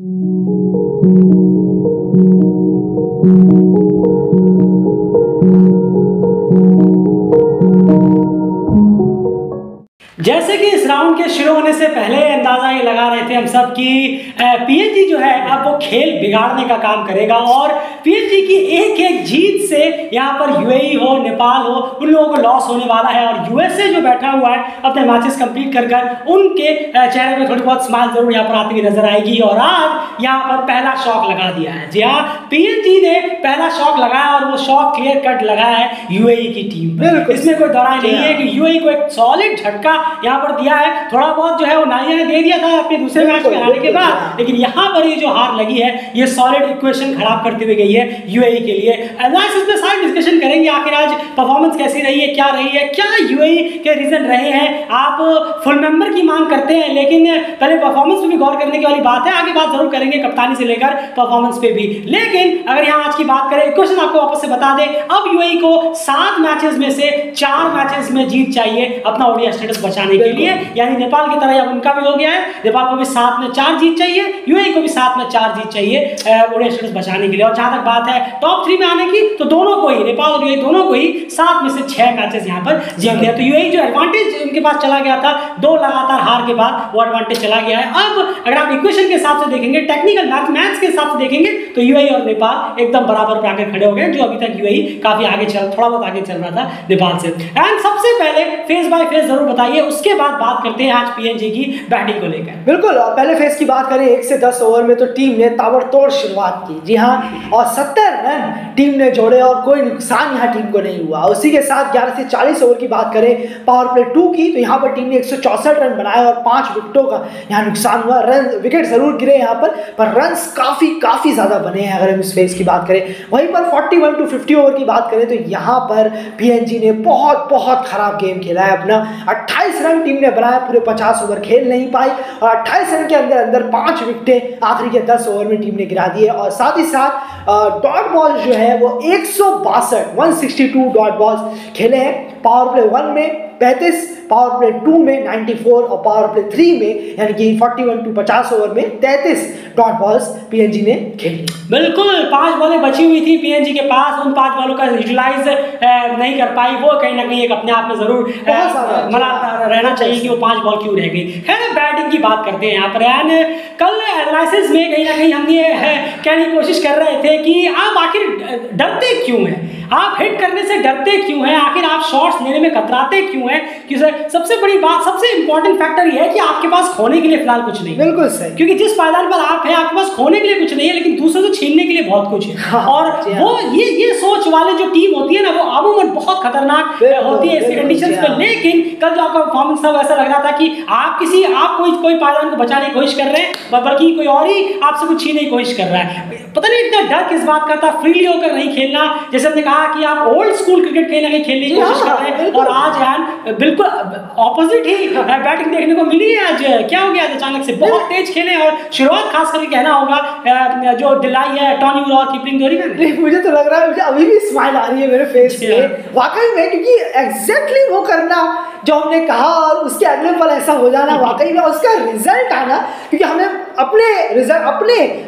जैसे कि इस राउंड के शुरू होने से पहले अंदाजा ये लगा रहे थे हम सब कि पीएनजी जो है अब वो खेल बिगाड़ने का काम करेगा और पीएनजी की एक एक जीत से यहाँ पर यूएई हो, नेपाल हो, उन लोगों को लॉस होने वाला है। और यूएसए जो बैठा हुआ है अपने मैचेस कंप्लीट कर कर उनके चेहरे पे थोड़ी बहुत स्माइल जरूर यहाँ पर आती हुई नजर आएगी। और आज यहाँ पर पहला शॉक लगा दिया है। जी हाँ, पीएनजी ने पहला शॉक लगाया और वो शॉक क्लियर कट लगाया है यूएई की टीम पर। इसमें कोई दौराई नहीं है कि यूएई को एक सॉलिड झटका यहाँ पर दिया है। थोड़ा बहुत जो है वो नाइया ने दे दिया था अपने दूसरे मैच में हारने के बाद, लेकिन यहाँ पर ये जो हार लगी है ये सॉलिड इक्वेशन खराब करती हुई गई है यूएई के लिए। एनालिसिस में सारी डिस्कशन करेंगे आखिर आज परफॉर्मेंस कैसी रही है, क्या यूएई के रीजन रहे हैं। आप फुल मेंबर की मांग करते हैं, लेकिन पहले परफॉर्मेंस पे भी गौर करने की वाली बात है। आगे बात जरूर करेंगे कप्तानी से लेकर परफॉर्मेंस पे भी, लेकिन अगर यहाँ आज की बात करें, इक्वेशन आपको वापस से बता दें। अब यूएई को 7 मैचेस में से 4 मैचेस में जीत चाहिए अपना ओडीआई स्टेटस बचाने के लिए, यानी नेपाल की तरह अब उनका भी हो गया है। नेपाल को भी 7 में 4 जीत चाहिए, यूएई को भी 7 में 4 जीत चाहिए ओडीआई स्टेटस बचाने के लिए। और जहां तक बात है टॉप 3 में आने की, तो दोनों को ही, नेपाल और यूएई दोनों को ही 7 में से 6 मैचेस यहां पर जीतने हैं। तो यूएई जो एडवांटेज उनके पास चला गया था 2 लगातार हार के बाद, वो एडवांटेज चला गया है। अब अगर आप इक्वेशन के हिसाब से देखेंगे, टेक्निकल मैथ्स के हिसाब से देखेंगे, तो यूएई और नेपाल एकदम बराबर पे आकर खड़े हो गए, जो अभी तक यूएई काफी आगे थोड़ा बहुत आगे चल रहा था नेपाल से। एंड सबसे पहले फेज बाय फेज जरूर बताइए, उसके बाद बात करते हैं आज पीएनजी की बैटिंग को लेकर। बिल्कुल, पहले फेज की बात करें 1 से 10 ओवर में तो टीम ने ताबड़तोड़ शुरुआत की। जी हाँ, और 70 रन टीम ने जोड़े और कोई नुकसान यहाँ टीम को नहीं हुआ। उसी के साथ 11 से 40 ओवर की बात करें पावर प्ले 2 की, तो यहाँ पर टीम ने 164 रन बनाए और 5 विकेटों का यहाँ नुकसान हुआ। विकेट जरूर गिरे यहाँ पर रन्स काफी ज्यादा बने हैं। अगर हम इस फेज की बात करें, वहीं पर 41 to 50 ओवर की बात करें तो यहाँ पर पीएनजी ने बहुत खराब गेम खेला है अपना। 28 रन टीम ने बनाया, पूरे 50 ओवर खेल नहीं पाई और 28 रन के अंदर 5 विकेटें आखिरी के 10 ओवर में टीम ने गिरा दिए। और साथ ही साथ डॉट बॉल जो है वो 162 डॉट बॉल्स खेले हैं। पावर प्ले 1 में 35, पावर प्ले 2 में 94 और पावर प्ले 3 में यानी कि 41 to 50 ओवर में 33 डॉट बॉल्स पीएनजी ने खेली। बिल्कुल, 5 बॉलें बची हुई थी पीएनजी के पास, उन 5 बॉलों का यूटिलाइज नहीं कर पाई। वो कहीं ना कहीं एक अपने आप में जरूर रहना चाहिए कि वो 5 बॉल क्यों रह गई। खैर, बैटिंग की बात करते हैं यहाँ पर। कल एनालिसिस में कहीं ना कहीं हम ये कहने की कोशिश कर रहे थे कि आप आखिर डरते क्यों हैं, आप हिट करने से डरते क्यों हैं, आखिर आप शॉट्स लेने में कतराते क्यों हैं। सबसे बड़ी बात, सबसे इंपॉर्टेंट फैक्टर ये है कि आपके पास खोने के लिए फिलहाल कुछ नहीं। बिल्कुल सही, क्योंकि जिस पायदान पर आप हैं आपके पास खोने के लिए कुछ नहीं है, लेकिन दूसरों से छीनने के लिए बहुत कुछ है। हाँ, और वो ये सोच वाले जो टीम होती है ना, वो अमूमन बहुत खतरनाक होती है ऐसी कंडीशंस में। लेकिन कल जो आपका परफॉर्मेंस था वैसा लग रहा था कि आप कोई पायदान को बचाने की कोशिश कर रहे हैं, बल्कि कोई और ही आपसे कुछ छीनने की कोशिश कर रहा है। पता नहीं इतना डर किस बात का था, फ्रीली होकर नहीं खेलना। जैसे हमने कहा कि आप ओल्ड स्कूल क्रिकेट कहीं ना कहीं खेलने की कोशिश कर रहे हैं, और आज यार बिल्कुल ऑपोजिट ही बैटिंग देखने को मिली है। आज क्या हो गया अचानक से, बहुत तेज खेले और शुरुआत खास करके कहना होगा जो दिलाई है टॉनी और कीपिंग जोड़ी में। मुझे तो लग रहा है, मुझे अभी भी स्माइल आ रही है मेरे फेस पे वाकई में, क्योंकि एग्जैक्टली वो करना जो हमने कहा और उसके अगले पल ऐसा हो जाना, वाकई में उसका रिजल्ट आना। क्योंकि हमें अपने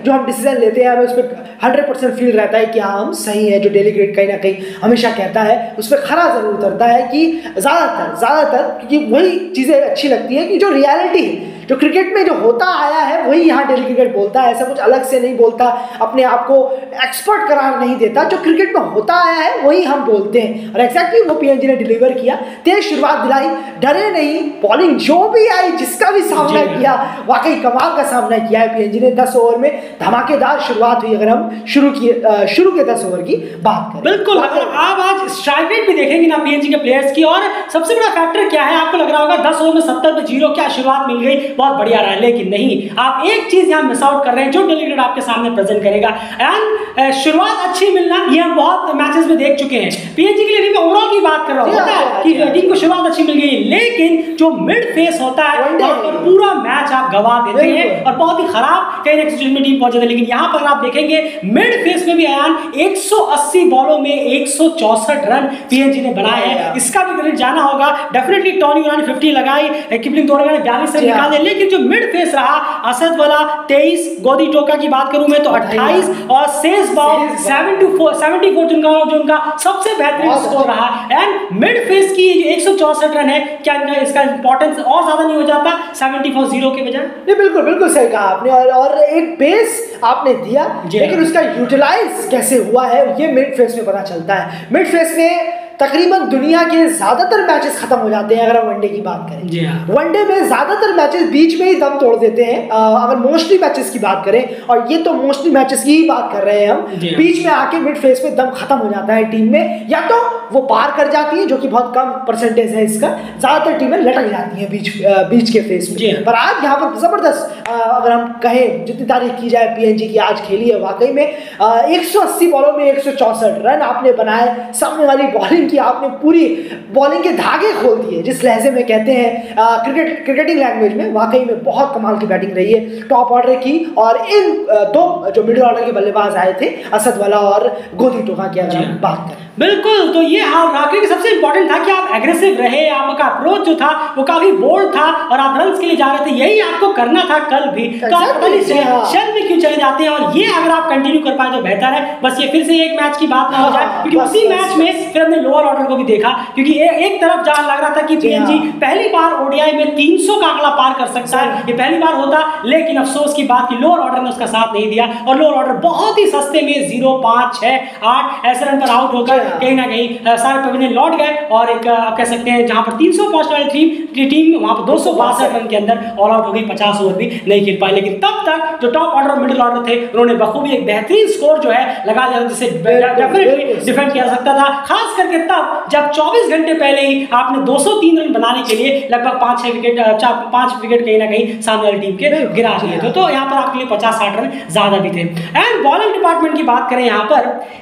जो हम डिसीजन लेते हैं हमें उस पर 100% फील रहता है कि हाँ हम सही है। जो डेली क्रिकेट कहीं ना कहीं हमेशा कहता है उस पर खरा जरूर उतरता है कि ज़्यादातर क्योंकि वही चीज़ें अच्छी लगती है कि जो रियलिटी है, जो क्रिकेट में जो होता आया है वही यहाँ डेली क्रिकेट बोलता है। ऐसा कुछ अलग से नहीं बोलता, अपने आप को एक्सपर्ट करार नहीं देता। जो क्रिकेट में होता आया है वही हम बोलते हैं, और एक्जैक्टली वो पीएनजी ने डिलीवर किया। तेज शुरुआत दिलाई, डरे नहीं, बॉलिंग जो भी आई जिसका भी सामना किया, वाकई कमाल का सामना किया है पीएनजी ने। 10 ओवर में धमाकेदार शुरुआत हुई। अगर हम शुरू के 10 ओवर की बात करें, बिल्कुल आप आज स्ट्राइक रेट भी देखेंगे ना पीएनजी के प्लेयर्स की। और सबसे बड़ा फैक्टर क्या है, आपको लग रहा होगा 10 ओवर में 70 पे 0 क्या शुरुआत मिल गई, बहुत बढ़िया रहा है। लेकिन नहीं, आप एक चीज यहां मिस आउट कर रहे हैं जो डेली क्रिकेट आपके सामने प्रेजेंट करेगा। एंड शुरुआत अच्छी मिलना ये हम बहुत मैचेस में देख चुके हैं। पीएनजी के लिए मैं ओवरऑल की बात कर रहा हूं, होता है कि टीम को शुरुआत अच्छी मिल गई, लेकिन जो मिड फेस होता है वहां पर पूरा मैच आप गवा देते हैं और बहुत ही खराब कहीं ना सिचुएशन में टीम पहुंच जाती है। लेकिन यहां पर आप देखेंगे मिड फेस में भी आयान 180 बॉलों में 164 रन पीएनजी ने बनाए हैं। इसका भी क्रेडिट जाना होगा डेफिनेटली। टॉनी ने 50 लगाई, किपलिंग तोड़गा ने 42 रन निकाले, लेकिन जो मिड फेस रहा असद वाला 23, गोदी टोका की बात करूं मैं तो 28 और सेज बाव 74 जो उनका सबसे बेहतरीन स्कोर रहा। एंड मिड फेस की 164 रन है, क्या इसका इंपॉर्टेंस और ज्यादा नहीं हो जाता 74-0 के बजाय? नहीं, बिल्कुल बिल्कुल सही कहा आपने। और एक पेस आपने दिया, लेकिन उसका यूटिलाइज कैसे हुआ है ये मिड फेस में पता चलता है। मिड फेस में तकरीबन दुनिया के ज्यादातर मैचेस खत्म हो जाते हैं अगर हम वनडे की बात करें। वनडे में ज्यादातर मैचेस बीच में ही दम तोड़ देते हैं अगर मोस्टली मैचेस की बात करें, और ये तो मोस्टली मैचेस की ही बात कर रहे हैं हम। बीच में आके मिड फेस में दम खत्म हो जाता है टीम में, या तो वो पार कर जाती है जो कि बहुत कम परसेंटेज है इसका, ज्यादातर टीमें लटक जाती हैं बीच के फेस में। पर आज यहाँ पर जबरदस्त अगर हम कहें जितनी तारीफ की जाए पीएनजी की आज खेली है, वाकई में 180 बॉलों में 164 रन आपने बनाए। सामने वाली बॉलिंग की आपने पूरी बॉलिंग के धागे खोल दिए, जिस लहजे में कहते हैं क्रिकेटिंग लैंग्वेज में। वाकई में बहुत कमाल की बैटिंग रही है टॉप ऑर्डर की। और इन दो जो मिडिल ऑर्डर के बल्लेबाज आए थे असद वाला और गोदी टोका की अगर हम बात करें, बिल्कुल। तो ये क्योंकि सबसे इंपॉर्टेंट था कि आप एग्रेसिव रहे, आपका अप्रोच जो था वो काफी बोल्ड था और आप रन के लिए जा रहे थे, यही आपको करना था कल भी। तो आप पता नहीं शर्म में क्यों चले जाते हैं, और ये अगर आप कंटिन्यू कर पाए तो बेहतर है। बस ये फिर से एक मैच की बात ना हो जाए, क्योंकि उसी मैच में फिर हमने लोअर ऑर्डर को भी देखा, क्योंकि एक तरफ जहां लग रहा था कि पीएनजी पहली बार ओडीआई में 300 का आंकड़ा पार कर सकता है, ये पहली बार होता, लेकिन अफसोस की बात कि लोअर ऑर्डर ने उसका साथ नहीं दिया और लोअर ऑर्डर बहुत ही सस्ते में 0, 5, 6, 8 ऐसे रन पर आउट होकर कहीं ना कहीं सारे पवेलियन लौट गए। और एक आप कह सकते हैं जहां पर 300 पहुंचने वाली टीम वहां पर 262 रन के अंदर ऑल आउट हो गई, 50 ओवर भी नहीं खेल पाए। लेकिन तब तक जो टॉप ऑर्डर और मिडिल ऑर्डर थे उन्होंने बखूबी एक बेहतरीन स्कोर जो है लगा दिया, जिसे डेफिनेटली डिफेंड किया जा सकता था। खास करके तब जब 24 घंटे पहले ही आपने 203 रन बनाने के लिए लगभग 5 विकेट कहीं ना कहीं सामने वाली टीम के गिरा दिए थे। तो यहाँ पर आपके लिए 50-60 रन ज्यादा भी थे। एंड बॉलिंग डिपार्टमेंट की बात करें, यहाँ पर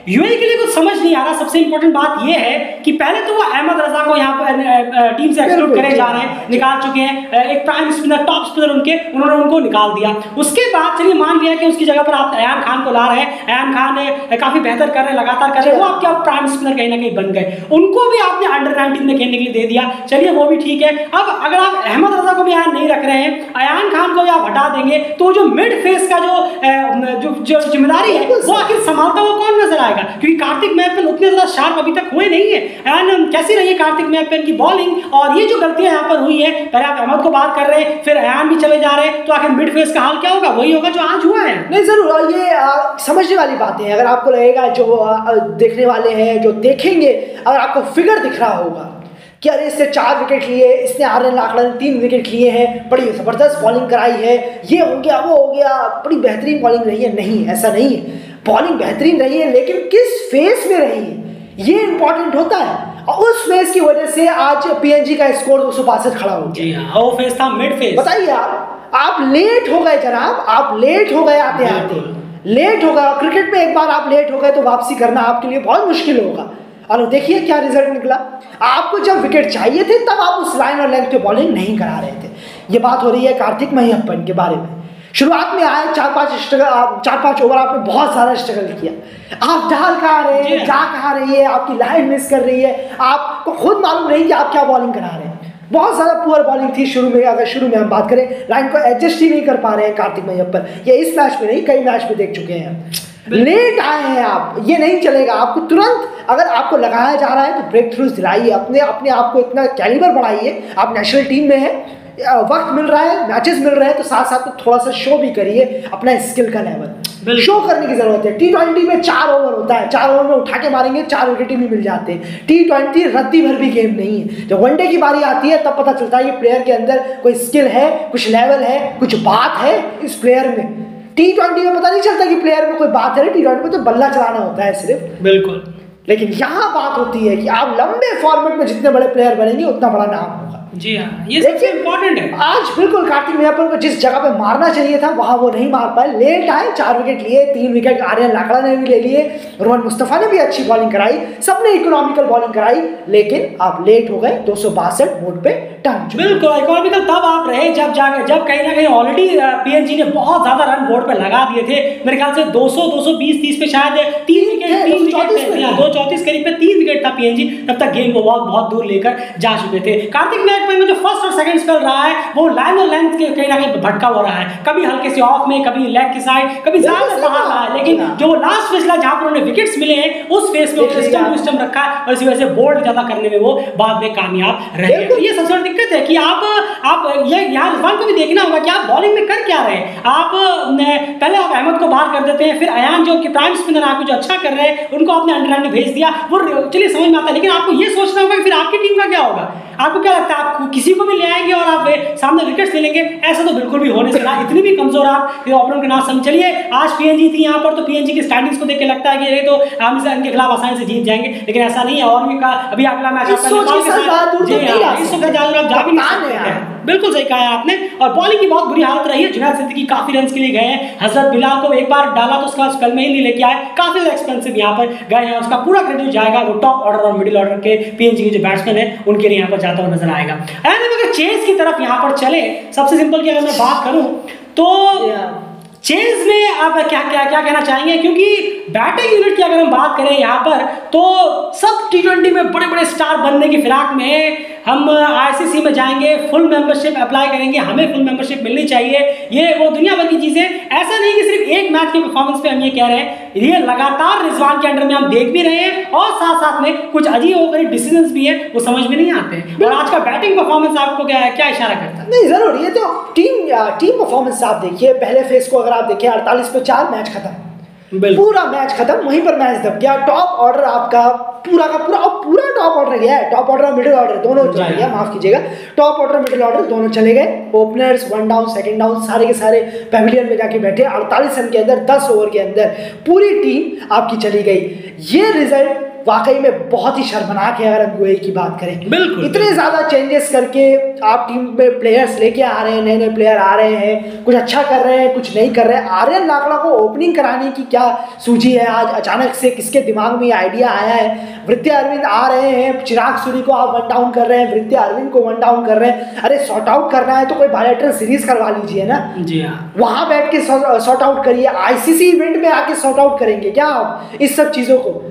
यूएई के लिए कुछ समझ नहीं आ रहा। सबसे इंपॉर्टेंट बात यह है कि पहले तो वो अहमद रजा को यहाँ पर टीम से एक्सक्लूड करे जा रहे हैं, निकाल चुके हैं। एक प्राइम स्पिनर, टॉप स्पिनर उन्होंने उनको निकाल दिया। उसके बाद चलिए मान लिया कि उसकी जगह पर आप अयान खान को ला रहे हैं, अयान खान ने काफी बेहतर कर रहे हैं, लगातार कर रहे हैं, वो आपके प्राइम स्पिनर कहीं ना कहीं बन गए। उनको भी आपने अंडर 19 में खेलने के लिए दे दिया, चलिए वो भी ठीक है। अब अगर आप अहमद रजा को भी यहाँ नहीं रख रहे हैं, अयान खान को भी आप हटा देंगे, तो जो मिड फेस का जो जिम्मेदारी है वो आखिर संभालता हुआ कौन नजर आएगा? क्योंकि कार्तिक मैपन उतने ज्यादा शार्प अभी तक हुए नहीं है। एंड कैसी रही है कार्तिक मैपन की बॉलिंग, और ये जो गलतियां यहाँ पर हुई है, पहले आप अहमद को बात कर रहे हैं, फिर अयान भी चले जा रहे हैं, तो आखिर मिड फेस का हाल क्या होगा? वही होगा जो आज हुआ है। नहीं, जरूर ये समझने वाली बातें हैं। अगर आपको लगेगा, जो देखने वाले हैं जो देखेंगे, अगर आपको फिगर दिख रहा होगा कि अरे इसने 4 विकेट लिए, इसने आर्यन लाकड़ा ने 3 विकेट लिए हैं, बड़ी ज़बरदस्त बॉलिंग कराई है, ये हो गया वो हो गया, बड़ी बेहतरीन बॉलिंग रही है, नहीं, ऐसा नहीं है। बॉलिंग बेहतरीन रही है, लेकिन किस फेस में रही है ये इंपॉर्टेंट होता है। और उस फेस की वजह से आज पीएनजी का स्कोर 262 खड़ा हो गया। वो फेस था मिड फेस। बताइए आप लेट हो गए जनाब, आप लेट हो गए, आते आते लेट हो गए। क्रिकेट में एक बार आप लेट हो गए तो वापसी करना आपके लिए बहुत मुश्किल होगा। और देखिए क्या रिजल्ट निकला। आपको जब विकेट चाहिए थे तब आप उस लाइन और लेंथ पे बॉलिंग नहीं करा रहे थे। ये बात हो रही है कार्तिक मैयप्पन के बारे में। शुरुआत में आए 4-5 ओवर आपने बहुत सारा स्ट्रगल किया। आप डाल कहाँ रहे हैं, जा कहाँ रही है, आपकी लाइन मिस कर रही है, आपको खुद मालूम नहीं कि आप क्या बॉलिंग करा रहे हैं। बहुत ज़्यादा पुअर बॉलिंग थी शुरू में। अगर शुरू में हम बात करें, लाइन को एडजस्ट ही नहीं कर पा रहे हैं कार्तिक मैयप्पन। ये इस मैच में नहीं, कई मैच में देख चुके हैं। लेट आए हैं आप, ये नहीं चलेगा। आपको तुरंत अगर आपको लगाया जा रहा है तो ब्रेक थ्रूज दिलाइए, अपने आप को इतना कैलिबर बढ़ाइए। आप नेशनल टीम में हैं, वक्त मिल रहा है, मैचेस मिल रहे हैं, तो साथ साथ में थोड़ा सा शो भी करिए अपना स्किल का लेवल शो करने की जरूरत है। T20 में 4 ओवर होता है, 4 ओवर में उठा के मारेंगे, 4 विकेट भी मिल जाते हैं। T20 रत्ती भर भी गेम नहीं है। जब वनडे की बारी आती है तब पता चलता है कि प्लेयर के अंदर कोई स्किल है, कुछ लेवल है, कुछ बात है इस प्लेयर में। T20 में पता नहीं चलता कि प्लेयर में कोई बात है। T20 में तो बल्ला चलाना होता है सिर्फ। बिल्कुल। लेकिन यहाँ बात होती है कि आप लंबे फॉर्मेट में जितने बड़े प्लेयर बनेंगे उतना बड़ा नाम होगा। जी हाँ, ये सबसे इम्पोर्टेंट है। आज बिल्कुल कार्तिक मैयप्पन को जिस जगह पे मारना चाहिए था वहां वो नहीं मार पाए। लेट आए, 4 विकेट लिए, 3 विकेट आर्यन लाकड़ा ने भी ले लिए, रोहन मुस्तफा ने भी अच्छी बॉलिंग कराई, सबने इकोनॉमिकल बॉलिंग कराई, लेकिन आप लेट हो गए। 262 वोट पे बिल्कुल इकोनॉमिकल तब आप रहे जब कहीं ना कहीं ऑलरेडी पीएनजी ने बहुत ज्यादा रन बोर्ड पे लगा दिए थे। मेरे ख्याल से 200 220 30 पे शायद 234 करीब पे 3 विकेट था पीएनजी, तब तक गेम को बहुत दूर लेकर जा चुके थे। कार्तिक नायक में जो फर्स्ट और सेकंड स्पेल रहा है वो लाइन और लेंथ के कहीं ना कहीं भटका हुआ रहा है, कभी हल्के से ऑफ में, कभी लेग की साइड, कभी ज्यादा बाहर रहा है। लेकिन जो लास्ट फेज जहां पर उन्हें विकेट्स मिले हैं उस फेज में सिस्टम रखा है और इसी वजह से बोल्ड ज्यादा करने में वो बाद में कामयाब रहे। तो ये सबसे बड़ी दिक्कत है कि आप ये यहाँ रिजवान को भी देखना होगा कि आप बॉलिंग में कर क्या रहे हैं। आप पहले आप अहमद को बाहर कर देते हैं, फिर अयान जो कि प्राइम स्पिनर आपको जो अच्छा कर रहे हैं उनको आपने अंडर भेज दिया, वो चलिए समझ में आता है। लेकिन आपको ये सोचना होगा कि फिर आपकी टीम का क्या होगा। आपको क्या लगता है आप किसी को भी ले आएंगे और आप सामने विकेट्स ले लेंगे? ऐसा तो बिल्कुल भी होने से रहा। इतनी भी कमजोर आप ओपनर के नाम समझ चलिए। आज पीएनजी थी यहाँ पर, तो पीएनजी की स्टैंडिंग्स को देख के लगता है कि ये तो हम इनके खिलाफ आसानी से जीत जाएंगे, लेकिन ऐसा नहीं है। और भी अभी अगला मैच बिल्कुल सही कहा आपने। और बॉलिंग की बहुत बुरी हालत रही है। जुनैद सिद्दीकी काफी रन के लिए गए हैं, हजरत बिलाल को एक बार डाला तो उसका स्पेल में ही नहीं लेके आए, काफी एक्सपेंसिव यहाँ पर गए हैं। उसका पूरा क्रेडिट जाएगा वो टॉप ऑर्डर और मिडिल ऑर्डर के पीएनजी के जो बैट्समैन है उनके लिए यहाँ पर जाता हुआ नजर आएगा। अगर चेज की तरफ यहाँ पर चले, सबसे सिंपल की अगर मैं बात करूं तो चेज में आप क्या कहना चाहेंगे? क्योंकि बैटिंग यूनिट की अगर हम बात करें यहाँ पर तो सब टी20 में बड़े बड़े स्टार बनने की फिराक में हम आईसीसी में जाएंगे, फुल मेंबरशिप अप्लाई करेंगे, हमें फुल मेंबरशिप मिलनी चाहिए, ये वो दुनिया भर की चीजें। ऐसा नहीं कि सिर्फ एक मैच के परफॉर्मेंस पे हम ये कह रहे हैं, ये लगातार रिजवान के अंडर में हम देख भी रहे हैं और साथ साथ में कुछ अजीब होकर डिसीजंस भी है वो समझ में नहीं आते। और आज का बैटिंग परफॉर्मेंस आपको क्या इशारा करता है? नहीं जरूर, ये तो टीम परफॉर्मेंस आप देखिए। पहले फेज को अगर आप देखिए 48 पे 4 मैच खत्म, पूरा मैच खत्म, वहीं पर मैच दब गया। टॉप ऑर्डर आपका पूरा का पूरा टॉप ऑर्डर गया है। टॉप ऑर्डर और मिडिल ऑर्डर दोनों चले गया, माफ कीजिएगा, टॉप ऑर्डर मिडिल ऑर्डर दोनों चले गए। ओपनर्स 1 डाउन 2nd डाउन सारे के सारे पेविलियन में जाके बैठे। 48 रन के अंदर 10 ओवर के अंदर पूरी टीम आपकी चली गई। ये रिजल्ट वाकई में बहुत ही शर्मनाक है अगर हम यूएई की बात करें। बिल्कुल इतने ज्यादा चेंजेस करके आप टीम में प्लेयर्स लेके आ रहे हैं, नए नए प्लेयर आ रहे हैं, कुछ अच्छा कर रहे हैं, कुछ नहीं कर रहे हैं। आर्यन लाकड़ा को ओपनिंग कराने की क्या सूझी है आज? अचानक से किसके दिमाग में ये आइडिया आया है? वृत्ति अरविंद आ रहे हैं, चिराग सूरी को आप 1 डाउन कर रहे हैं, वृत्ति अरविंद को 1 डाउन कर रहे हैं। अरे सॉर्ट आउट करना है तो कोई बायलैटरल सीरीज करवा लीजिए ना। जी हाँ, वहां बैठ के सॉर्ट आउट करिए। आईसीसी इवेंट में आके सॉर्ट आउट करेंगे क्या आप इस सब चीजों को?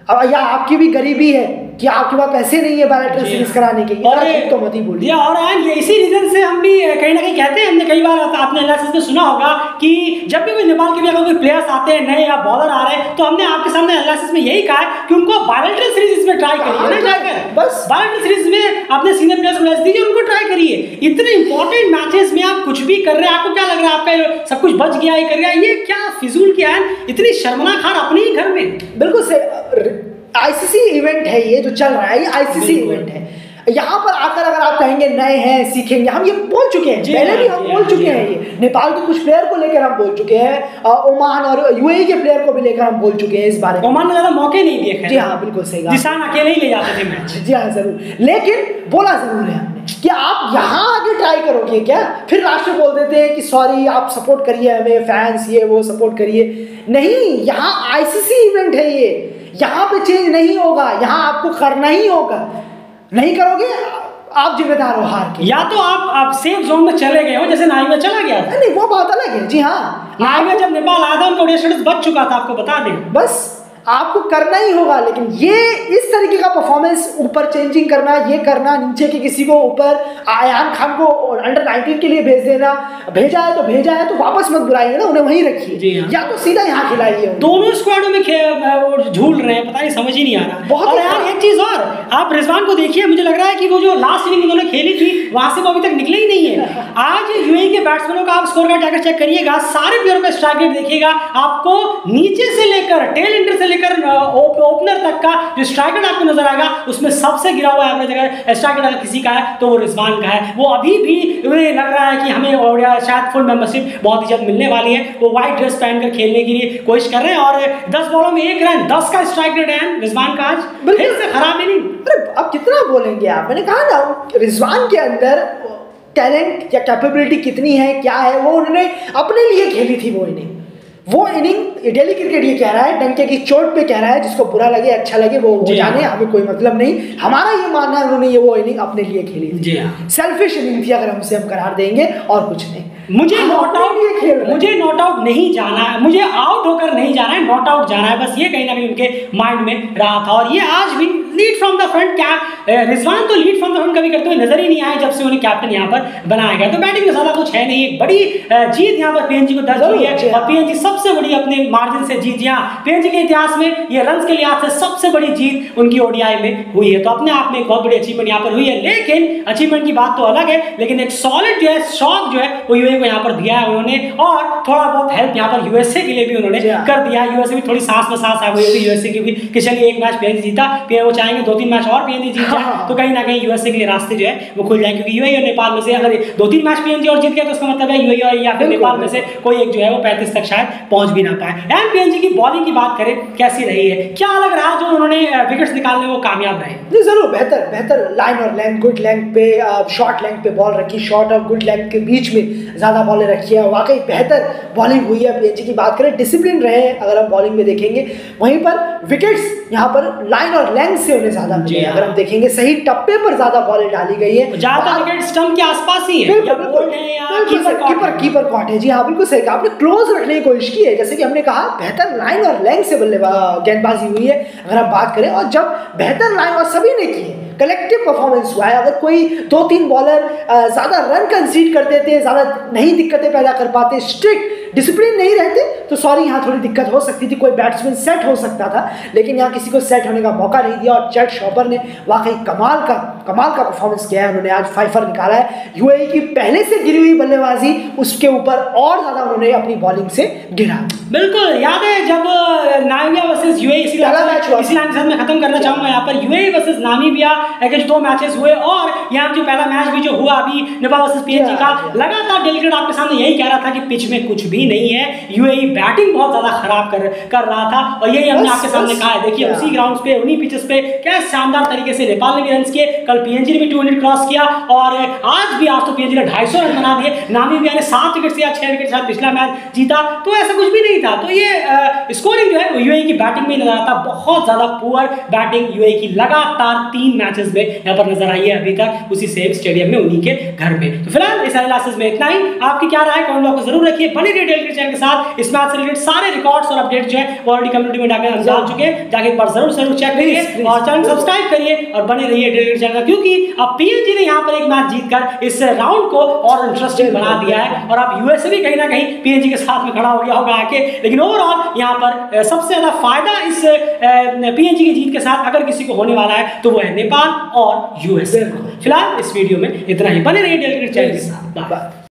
अब या आपकी भी गरीबी है कि आपके पास पैसे नहीं है बायलैटरल सीरीज कराने के? और तो मत ही बोलिए। और ये इसी रीजन से हम भी कहीं ना कहीं कहते हैं, हमने कई बार आपने एनालिसिस में सुना होगा कि जब भी कोई नेपाल के भी अगर कोई प्लेयर्स आते हैं नए या बॉलर आ रहे हैं तो हमने आपके सामने एनालिसिस में यही कहा है कि उनको बायलैटरल सीरीज में ट्राई करिए ना, जाकर बस बायलैटरल सीरीज में अपने सीनियर प्लेयर्स को मैच दीजिए, उनको ट्राई करिए। इतने इंपॉर्टेंट मैचेस में आप कुछ भी कर रहे हैं, आपको क्या लग रहा है आपका सब कुछ बच गया, ये कर गया, ये क्या फिजूल की है, इतनी शर्मनाक हार अपने ही घर में। बिल्कुल सही। आईसीसी इवेंट है ये जो चल रहा है, ये आईसीसी इवेंट है। यहाँ पर आकर अगर आप कहेंगे नए हैं सीखेंगे, हम ये बोल चुके हैं, पहले भी हम बोल चुके हैं। ये नेपाल के कुछ प्लेयर को लेकर हम बोल चुके हैं, ओमान और यूएई के प्लेयर को भी लेकर हम बोल चुके हैं इस बारे में। ओमान ने ज्यादा मौके नहीं दिए। जी हाँ, बिल्कुल सही कहा। जिसान अकेले ही ले जाते थे मैच। जी हाँ जरूर, लेकिन बोला जरूर है हमने कि आप यहाँ आगे ट्राई करोगे क्या? फिर राष्ट्र बोल देते हैं कि सॉरी आप सपोर्ट करिए हमें, फैंस ये वो सपोर्ट करिए। नहीं, यहाँ आईसीसी इवेंट है ये, यहाँ पे चेंज नहीं होगा, यहाँ आपको करना ही होगा। नहीं करोगे आप जिम्मेदार हो हार के। या तो आप सेफ जोन में चले गए हो, जैसे नाइगा चला गया था। नहीं वो बात अलग है। जी हाँ, नाइगा जब नेपाल आया था उनका ओडीआई स्टेटस बच चुका था, आपको बता दें। बस आपको करना ही होगा। लेकिन ये इस तरीके का परफॉर्मेंस, ऊपर चेंजिंग करना, ये करना, नीचे के किसी को ऊपर, अयान खान को अंडर 19 के लिए भेज देना, भेजा है तो वापस मत बुलाइए ना, उन्हें वहीं रखिए, या तो सीधा यहाँ खिलाइए। दोनों स्क्वाडों में झूल रहे हैं, पता नहीं, समझ ही नहीं आ रहा। बहुत। और यार एक चीज और, आप रिजवान को देखिए, मुझे लग रहा है कि वो जो लास्ट इनिंग उन्होंने खेली थी वहां से वो अभी तक निकले ही नहीं है। आज यूएई के बैट्समैनों का आप स्कोर कार्ड जाकर चेक करिएगा, सारे प्लेयरों का स्ट्राइक रेट देखिएगा, आपको नीचे से लेकर टेल एंडर से लेकर ओपनर तक का जो स्ट्राइक रेट आपको नजर आएगा, उसमें सबसे गिरा हुआ एवरेज अगर स्ट्राइक रेट अगर किसी का है तो वो रिजवान का है। वो अभी भी लग रहा है कि हमें शायद फुल मेंबरशिप बहुत ही जल्द मिलने वाली है। वो व्हाइट ड्रेस पहनकर खेलने की कोशिश कर रहे हैं और 10 बॉलों में 1 रन, 10 का स्ट्राइक रेट है रिजवान का आज, फिर से खराब इनिंग। अरे अब कितना बोलेंगे आप? मैंने कहा ना, रिजवान के अंदर टैलेंट या कैपेबिलिटी कितनी है, क्या है, वो उन्होंने अपने लिए खेली थी वो इनिंग। वो इनिंग डेली क्रिकेट ये कह रहा है, डंके की चोट पे कह रहा है, जिसको बुरा लगे अच्छा लगे वो जाने, हमें कोई मतलब नहीं। हमारा ये मानना है उन्होंने ये वो इनिंग अपने लिए खेली थी, सेल्फिश इनिंग थी अगर हमसे हम करार देंगे, और कुछ नहीं। मुझे नॉट आउट नहीं जाना है, मुझे आउट होकर नहीं जाना है, नॉट आउट जाना है, बस ये कहीं ना कहीं उनके माइंड में रहा था। और ये आज भी लीड फ्रॉम द फ्रंट, क्या रिजवान तो लीड फ्रॉम द फ्रंट कभी करते हुए नजर ही नहीं आया जब से उन्हें कैप्टन यहाँ पर बनाया गया। तो बैटिंग में ज्यादा कुछ है नहीं, एक बड़ी जीत यहाँ पर पीएनजी को दर्ज हुई है, और पीएनजी सबसे बड़ी अपने मार्जिन से जीत, यहाँ पीएनजी के इतिहास में ये रन के लिहाज से सबसे बड़ी जीत उनकी ओडीआई में हुई है। तो अपने आप में एक बहुत बड़ी अचीवमेंट यहाँ पर हुई है। लेकिन अचीवमेंट की बात तो अलग है, लेकिन एक सॉलिड जो है शॉक जो है वो यूएई को यहाँ पर दिया है उन्होंने, और थोड़ा बहुत हेल्प यहाँ पर यूएसए के लिए भी उन्होंने कर दिया। यूएसए भी थोड़ी सांस में सांस आ गई होगी यूएसए की भी कि चलिए एक मैच पीएनजी जीता, फिर वो चाहेंगे 2-3 मैच और पीएनजी जीत जाए, तो कहीं ना कहीं यूएसए के लिए रास्ते जो है वो खुल जाए। क्योंकि यूएई और नेपाल में से अगर 2-3 मैच पीएनजी और जीत गया तो उसका मतलब है यूएई और या फिर नेपाल में से कोई एक जो है वो 35 तक शायद पहुंच भी ना पाए। एंड पीएनजी की बॉलिंग की बात करें कैसी रही है, क्या लग रहा है जो उन्होंने विकेट्स निकालने में वो कामयाब रहे? नहीं जरूर बेहतर लाइन और लेंथ, गुड लेंथ पे, शॉर्ट लेंथ पे बॉल रखी, शॉर्ट और गुड लेंथ के बीच में ज़्यादा बॉलें रखी है, वाकई बेहतर बॉलिंग हुई है पीएनजी की बात करें। डिसिप्लिन रहे अगर हम बॉलिंग में देखेंगे, वहीं पर विकेट्स यहाँ पर लाइन और लेंथ से उन्हें ज़्यादा मिले। अगर हम देखेंगे सही टप्पे पर ज़्यादा बॉलें डाली गई है, ज़्यादा विकेट स्टंप के आसपास ही है, कीपर कॉट है। जी हाँ बिल्कुल सही कहा आपने, क्लोज रखने की कोशिश की है। जैसे कि हमने कहा बेहतर लाइन और लेंथ से गेंदबाजी हुई है अगर हम बात करें, और जब बेहतर लाइन और सभी ने की है, कलेक्टिव परफॉर्मेंस हुआ है। अगर कोई 2-3 बॉलर ज़्यादा रन कंसीड कर देते, ज़्यादा नहीं दिक्कतें पैदा कर पाते, स्ट्रिक्ट डिसिप्लिन नहीं रहते, तो सॉरी यहाँ थोड़ी दिक्कत हो सकती थी, कोई बैट्समैन सेट हो सकता था, लेकिन यहाँ किसी को सेट होने का मौका नहीं दिया। और चैट शॉपर ने वाकई कमाल का परफॉर्मेंस किया है, उन्होंने आज 5 निकाला है। यूएई की पहले से गिरी हुई बल्लेबाजी, उसके ऊपर और ज़्यादा उन्होंने अपनी बॉलिंग से गिरा। बिल्कुल याद है जब नामीबिया वर्सेस यूएई, इसी लाइन से मैं खत्म करना चाहूंगा यहाँ पर, यूएई वर्सेस नामीबिया के जो 2 मैचेस हुए, और यहाँ जो पहला मैच भी जो हुआ अभी नेपाल वर्सेस पीएनजी का, लगातार डेलीगेट आपके सामने यही कह रहा था कि पिच में कुछ भी नहीं है, यूएई बैटिंग बहुत ज्यादा खराब कर रहा था, और यही हमने आपके सामने कहा है। देखिए उसी ग्राउंड्स पे, उन्हीं पिचेस पे क्या शानदार तरीके से नेपाल ने भी रन किए, कल पीएनजी ने भी 200 क्रॉस किया, और आज तो पीएनजी ने 250 रन बना दिए। नामीबिया ने 7 विकेट से या 6 विकेट से पिछला मैच जीता, तो ऐसा कुछ भी नहीं था। तो ये स्कोरिंग जो है यूएई की बैटिंग में नजर आता, बहुत ज्यादा पुअर बैटिंग यूएई की लगातार 3 मैचेस में यहाँ पर नजर आई है अभी तक, उसी सेम स्टेडियम में उन्हीं के घर में। तो फिलहाल इस एनालिसिस में इतना ही। आपकी क्या राय कमेंट बॉक्स में जरूर रखिए। बने रहिए डेली चैनल के साथ, इस मैच से रिलेटेड सारे रिकॉर्ड्स और अपडेट जो है ऑलरेडी कम्युनिटी में हम डाल चुके हैं, जाके एक बार जरूर चेक करिए और चैनल सब्सक्राइब करिए और बने रहिए डेली चैनल, क्योंकि अब पीएनजी ने यहाँ पर एक मैच जीतकर इस राउंड को और इंटरेस्टिंग बना दिया है, और अब यूएसए भी कहीं ना कहीं पीएनजी के साथ में खड़ा हो गया होगा आके। लेकिन ओवरऑल यहाँ पर सबसे ज्यादा फायदा इस पीएनजी की जीत के साथ अगर किसी को होने वाला है तो वो है नेपाल और यूएसए। फिलहाल इस वीडियो में इतना ही, बने रहिए डेली चैनल के साथ। बाय।